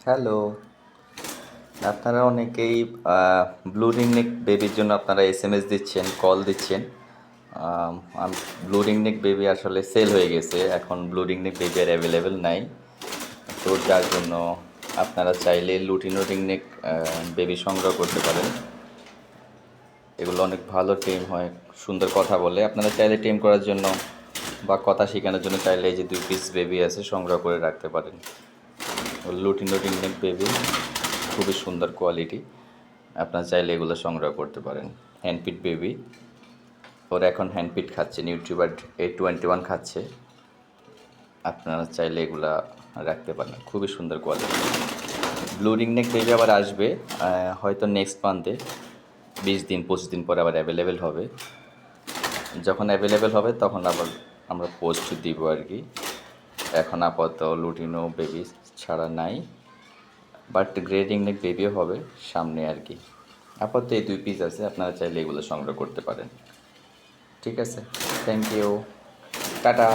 Hello. আপনারা অনেকেই blue ring neck বেবির জন্য আপনারা এসএমএস দিচ্ছেন, কল দিচ্ছেন। আম আম ব্লু রিং নেক বেবি আসলে সেল হয়ে গেছে। এখন ব্লু রিং নেক বেবি আর অ্যাভেলেবল নাই। তো যার জন্য আপনারা চাইলে লুটিনো রিং নেক বেবি সংগ্রহ করতে পারেন। এগুলো অনেক ভালো টেম হয়, সুন্দর কথা বলে। আপনারা চাইলে টেম করার জন্য বা কথা শেখানোর জন্য চাইলে এই যে 2 পিস বেবি আছে সংগ্রহ করে রাখতে পারেন। লুটিনো রিং নেক বেবি খুবই সুন্দর কোয়ালিটি। আপনারা চাইলে এগুলো সংগ্রহ করতে পারেন। হ্যান্ডপিট বেবি, ওরা এখন হ্যান্ডপিট খাচ্ছে, নিউট্রিবার্ড A21 খাচ্ছে। আপনারা চাইলে এগুলা রাখতে পারেন, খুবই সুন্দর কোয়ালিটি। ব্লু রিংনেক বেবি আবার আসবে হয়তো নেক্সট মান্থে, 20 দিন 25 দিন পরে আবার অ্যাভেলেবেল হবে। যখন অ্যাভেলেবেল হবে তখন আবার আমরা পোস্ট দিব আর কি। এখন আপাতত লুটিনো বেবি ছাড়া নাই, বাট গ্রে রিংনেক বেবিও হবে সামনে আর কি। আপাতত এই 2 পিস আছে, আপনারা চাইলে এগুলো সংগ্রহ করতে পারেন। ঠিক আছে, থ্যাংক ইউ, টাটা।